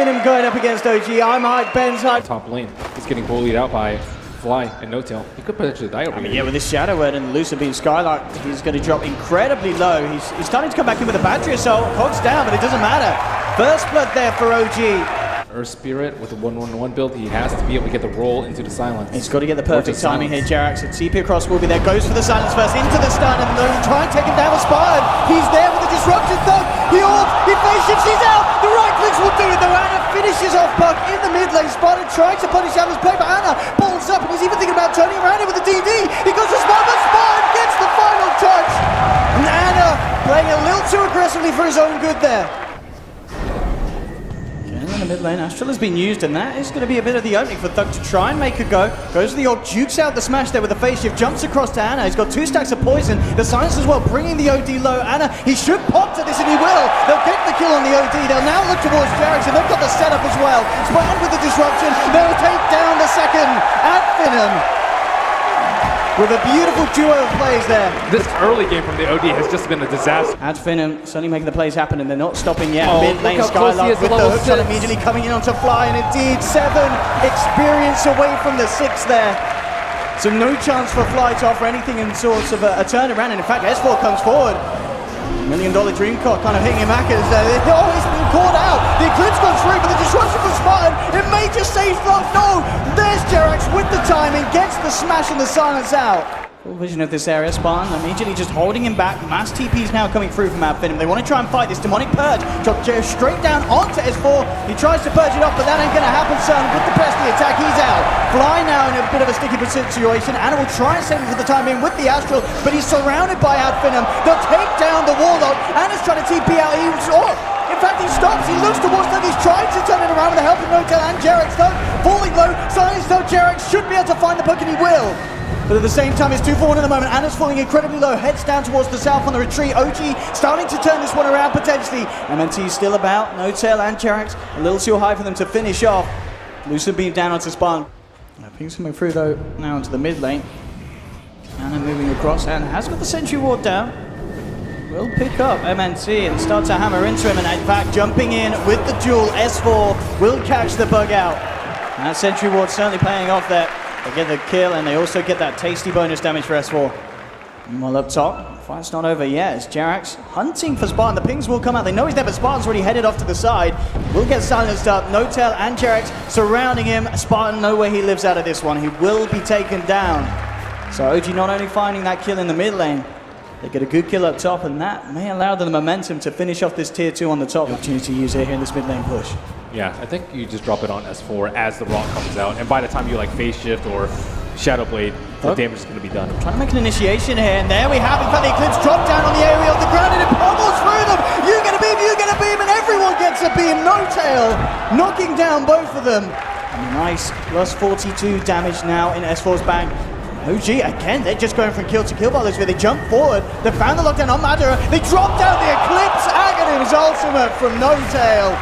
Finem going up against OG. I'm hyped, Ben's hyped. Top lane, he's getting bullied out by Fly and No Tail. He could potentially die over here. Yeah, with this Shadow Word and Lucer being Skylark, he's going to drop incredibly low. He's starting to come back in with a battery assault. Cog's down, but it doesn't matter. First blood there for OG. Earth Spirit with the 1-1-1 build, he has to be able to get the roll into the silence. He's got to get the perfect timing here, Jerax. TP across will be there, goes for the silence first, into the stun, and they'll try and take him down with Spartan. He's there with the disruption thug. He orbs, he face shifts, he's out. The right clicks will do it though. Ana finishes off Puck in the mid lane. Spartan trying to punish out his play, but Ana balls up, and he's even thinking about turning around it with the DD. He goes for Spartan, but Spartan gets the final touch. And Ana playing a little too aggressively for his own good there. In the mid lane, Astral has been used, and that is going to be a bit of the opening for Thug to try and make a go. Goes to the orb, jukes out the smash there with the face shift, jumps across to Ana. He's got 2 stacks of poison. The silence as well, bringing the OD low. Ana, he should pop to this, and he will. They'll get the kill on the OD. They'll now look towards Jerax, and they've got the setup as well. Spartan with the disruption. They'll take down the second at Finem. With a beautiful duo of plays there. This early game from the OD has just been a disaster. Ad Finem certainly making the plays happen, and they're not stopping yet. Oh, mid lane look how close he Skylark is with to the level hook shot 6. immediately coming in onto Fly, and indeed 7 experience away from the 6 there. So no chance for Fly to offer anything in sorts of a turnaround, and in fact S4 comes forward. $1 million dream cock kind of hitting him back as oh, he's been caught out. The Eclipse goes through, but the disruption from Spartan, it may just save Fluff. No, there's Jerax with the timing, gets the smash and the silence out. Full vision of this area, Spartan immediately just holding him back. Mass TP's now coming through from Ad Finem. They want to try and fight this demonic purge. Drop straight down onto S4. He tries to purge it off, but that ain't going to happen, son. With the press, the attack, he's out. Fly now in a bit of a sticky situation. Ana will try and save him for the time in with the Astral, but he's surrounded by Ad Finem. They'll take down the Warlock. Ana's trying to TP out. In fact, he stops. He looks towards them. He's trying to turn it around with the help of No-Tail and Jerax, though. Falling low. Silence, though. Jerax should be able to find the book, and he will. But at the same time, it's 2 for 1 at the moment. Ana's falling incredibly low, heads down towards the south on the retreat. OG starting to turn this one around potentially. MNT still about, No-Tail and Jerax a little too high for them to finish off. Lucer beam down onto Spartan. Ping's coming through though, now into the mid lane. Ana moving across, and has got the sentry ward down. Will pick up MNT and start to hammer into him, and in fact jumping in with the duel. S4 will catch the bug out. And that sentry ward certainly paying off there. They get the kill, and they also get that tasty bonus damage for S4. Meanwhile up top, fight's not over yet. It's Jerax hunting for Spartan. The pings will come out. They know he's there, but Spartan's already headed off to the side. Will get silenced up. No-Tail and Jerax surrounding him. Spartan know where he lives out of this one. He will be taken down. So OG not only finding that kill in the mid lane, they get a good kill up top, and that may allow them the momentum to finish off this tier 2 on the top. The opportunity to use it here in this mid lane push. Yeah, I think you just drop it on S4 as the rock comes out, and by the time you like phase shift or Shadow Blade, the damage is going to be done. Trying to make an initiation here, and there we have it. In fact, the Eclipse drop down on the area of the ground, and it pummels through them. You get a beam, and everyone gets a beam. No-Tail knocking down both of them. Nice, plus 42 damage now in S4's bank. OG, again, they're just going from kill to kill by this way. They jump forward, they found the lockdown on Madara, they drop down the Eclipse Aghanim's ultimate from No-Tail.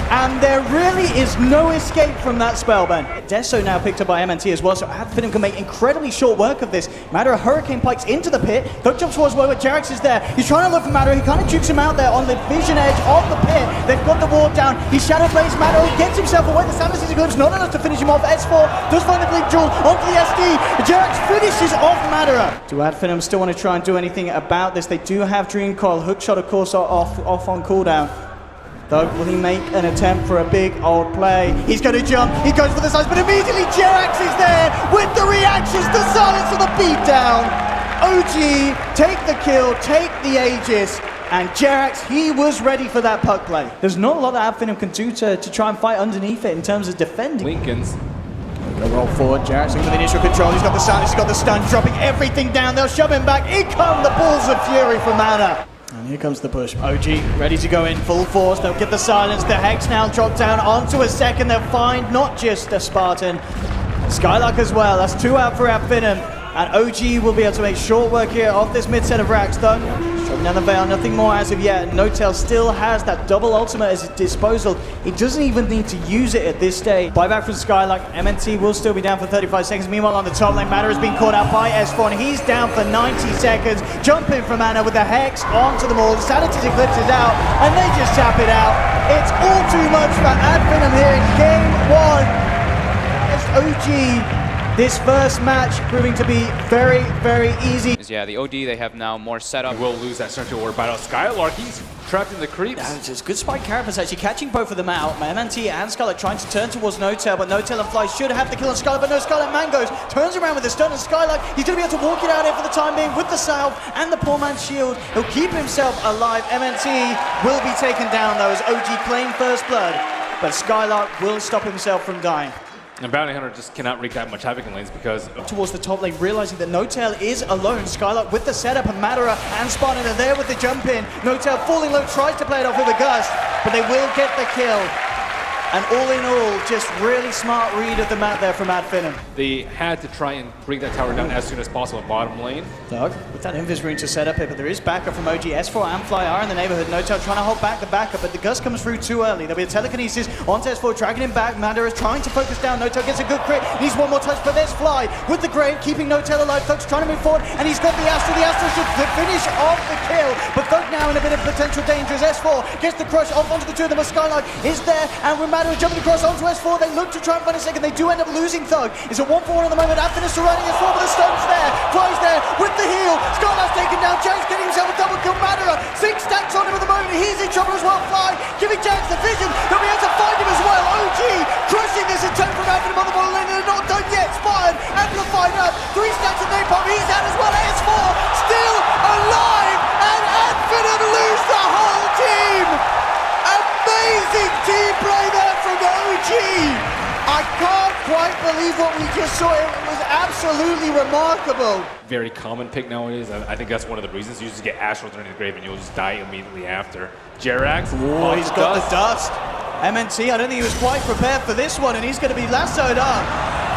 And there really is no escape from that spellband. Deso now picked up by MNT as well, so Ad Finem can make incredibly short work of this. Madara hurricane pikes into the pit. Thug jumps towards where Jerax is there. He's trying to look for Madara. He kind of jukes him out there on the vision edge of the pit. They've got the ward down. He shadow plays Madara. He gets himself away. The Samus is Eclipse, not enough to finish him off. S4 does find the blink jewel onto the SD. Jerax finishes off Madara. Do Ad Finem still want to try and do anything about this? They do have Dream Coil. Hookshot, of course, off on cooldown. Thug, will he make an attempt for a big old play? He's going to jump, he goes for the size, but immediately Jerax is there with the reactions, the silence of the beatdown. OG, take the kill, take the Aegis, and Jerax, he was ready for that puck play. There's not a lot that Ad Finem can do to try and fight underneath it in terms of defending. Lincoln's. They'll roll forward, Jerax with the initial control, he's got the silence, he's got the stun, dropping everything down, they'll shove him back, in come the balls of fury from Ana. And here comes the push. OG ready to go in full force. They'll get the silence. The Hex now drop down onto a second. They'll find not just a Spartan, Skylark as well. That's 2 out for Ad Finem. And OG will be able to make short work here off this mid set of racks, though. Shutting down the Veil, nothing more as of yet. Notel still has that double ultimate at his disposal. He doesn't even need to use it at this stage. Buyback from Skylark. MNT will still be down for 35 seconds. Meanwhile, on the top lane, Matter has been caught out by S4, and he's down for 90 seconds. Jumping from Anna with the Hex onto them all. Sanity's Eclipse is out, and they just tap it out. It's all too much for Finem here in game one. It's OG. This first match proving to be very, very easy. Yeah, the OD, they have now more setup. Will lose that central ward battle. Skylark, he's trapped in the creeps. It's just good spike carapace actually catching both of them out. MNT and Scarlet trying to turn towards Notel, but Notel and Fly should have the kill on Scarlet, but no, Scarlet Mangoes turns around with the stun, and Skylark, he's going to be able to walk it out here for the time being with the salve and the poor man's shield. He'll keep himself alive. MNT will be taken down though as OG claim first blood, but Skylark will stop himself from dying. And Bounty Hunter just cannot wreak that much havoc in lanes because towards the top lane, realizing that Notel is alone. Skylark with the setup, and Madara and Spartan are there with the jump in. Notel falling low, tries to play it off with a gust, but they will get the kill. And all in all, just really smart read of the map there from Finem. they had to try and bring that tower down as soon as possible in bottom lane. Doug, with that invis rune to set up here, but there is backup from OG. S4 and Fly are in the neighborhood. Notel trying to hold back the backup, but the gust comes through too early. There'll be a telekinesis onto S4, dragging him back. Madara is trying to focus down. Notel gets a good crit. Needs one more touch, but there's Fly with the Grave, keeping Notel alive. Thug's trying to move forward, and he's got the Astra. The Astra should finish off the kill, but Thug now in a bit of potential danger as S4 gets the crush off onto the two of them. But Skylark is there, and with Madara jumping across onto S4, they look to try and find a second. They do end up losing Thug. It's a 1-for-1 at the moment. Finem is surrounding S4, but the stun's there. Fly's there with the heal. Skylark's taken down. James getting himself a double kill. Madara, 6 stacks on him at the moment. He's in trouble as well. Fly giving James the vision. They'll be able to find him as well. OG crushing this attempt from Finem on the bottom lane. They're not done yet. Spartan amplified up. 3 stacks of napalm. He's out as well. S4 still alive, and Finem lose the whole team. Amazing team play there from OG. I can't quite believe what we just saw. It was absolutely remarkable. Very common pick nowadays. I think that's one of the reasons. You just get Astral thrown in the grave and you'll just die immediately after. Jerax, oh, he's got the dust. MNT, I don't think he was quite prepared for this one, and he's going to be lassoed up.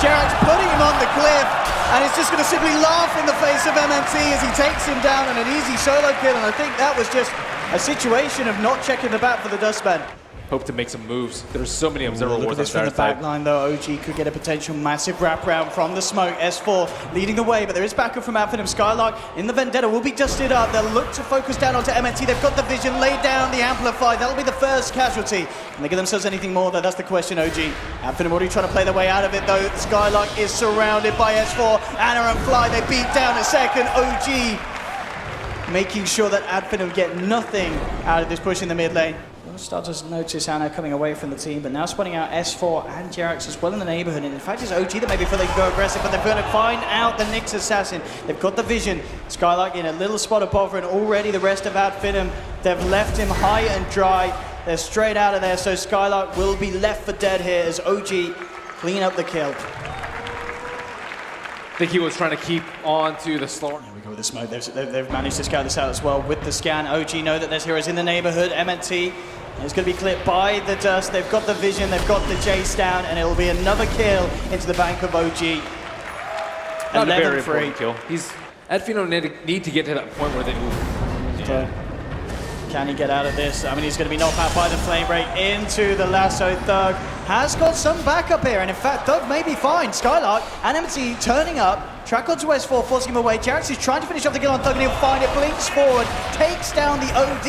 Jerax putting him on the cliff, and he's just going to simply laugh in the face of MNT as he takes him down on an easy solo kill, and I think that was just a situation of not checking the back for the dustman. hope to make some moves. There's so many observer Look at wards on this from the Sarah's side. back line though. OG could get a potential massive wraparound from the smoke. S4 leading the way, but there is backup from Finem. Skylark in the Vendetta will be dusted up. They'll look to focus down onto MNT. They've got the vision, laid down the Amplify. That'll be the first casualty. Can they give themselves anything more though? That's the question, OG. Finem already trying to play their way out of it though. Skylark is surrounded by S4. Anna and Fly, they beat down a second. OG making sure that Finem get nothing out of this push in the mid lane. We'll start to notice Anna coming away from the team, but now spotting out S4 and Jerax as well in the neighborhood. And in fact, it's OG that maybe feel they can go aggressive, but they're going to find out the Nyx assassin. They've got the vision. Skylark in a little spot of bother, and already the rest of Finem, they've left him high and dry. They're straight out of there, so Skylark will be left for dead here as OG clean up the kill. I think he was trying to keep on to the slower. Here we go with the smoke. They've managed to scout this out as well with the scan. OG know that there's heroes in the neighborhood. MNT is going to be clipped by the dust. They've got the vision, they've got the Jace down, and it will be another kill into the bank of OG. Not a very important kill. Finem need to get to that point where they move. Yeah. Can he get out of this? I mean, he's going to be knocked out by the flame break into the lasso. Thug has got some backup here, and in fact, Thug may be fine. Skylark and MNT turning up, track onto S4, forcing him away. Jerax is trying to finish off the kill on Thug, and he'll find it, blinks forward, takes down the OD,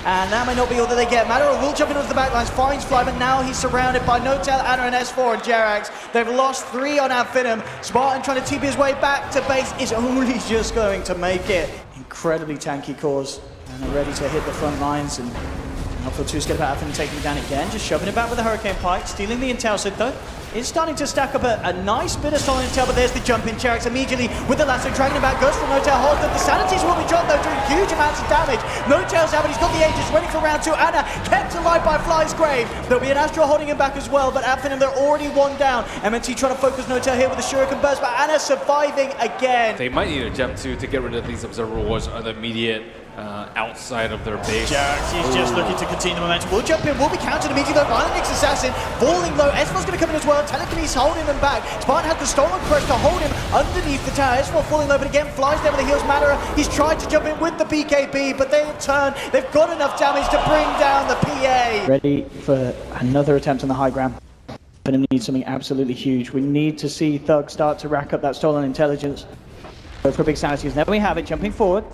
and that may not be all that they get. Madara will jump into the backlines, finds Fly, but now he's surrounded by Notel, Anna, and S4 and Jerax. They've lost 3 on Finem. Spartan trying to TP his way back to base is only just going to make it. Incredibly tanky cause. And they're ready to hit the front lines, and Alpha 2's going to out and taking it down again, just shoving it back with the Hurricane Pike, stealing the intel. So Thug is starting to stack up a nice bit of solid intel, but there's the jump in. Jerax immediately with the lasso, dragging him back, goes for Notel, holds up. The sanities will be dropped though, doing huge amounts of damage. Notel's out, but he's got the Aegis ready for round 2. Anna kept alive by Fly's grave. There'll be an Astro holding him back as well, but Finem, they're already 1 down. MNT trying to focus Notel here with the Shuriken burst, but Anna surviving again. They might need a jump to get rid of these observer wards on the immediate outside of their base. Jax, he's just looking to continue the momentum. We'll jump in, we'll be countered immediately though. Violent Nick's Assassin falling low. S4's going to come in as well. Telekinesis holding them back. Spartan has the Stolen Crush to hold him underneath the tower. S4 falling low, but again flies there with the heals. Madara, he's tried to jump in with the BKB, but they turn. They've got enough damage to bring down the PA. Ready for another attempt on the high ground. Finem needs something absolutely huge. We need to see Thug start to rack up that stolen intelligence. Go for big sanity. There we have it, jumping forward.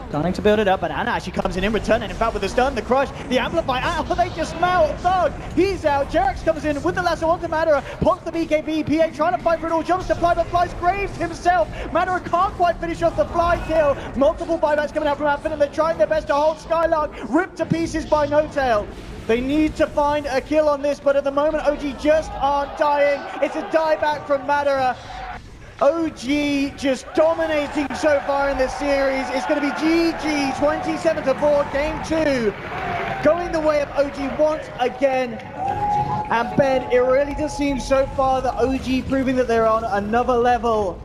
Starting to build it up, but Anna actually comes in return, and in fact with the stun, the crush, the amplify, they just melt Thug. He's out. Jax comes in with the lasso onto Madara, pops the BKB, PA trying to fight for it all, jumps to Fly, but Fly's grazed himself. Madara can't quite finish off the Fly kill. Multiple buybacks coming out from Outfit, and they're trying their best to hold Skylark, ripped to pieces by No Tail. They need to find a kill on this, but at the moment OG just aren't dying. It's a dieback from Madara. OG just dominating so far in this series. It's going to be GG 27-4, game 2. Going the way of OG once again. And Ben, it really does seem so far that OG proving that they're on another level.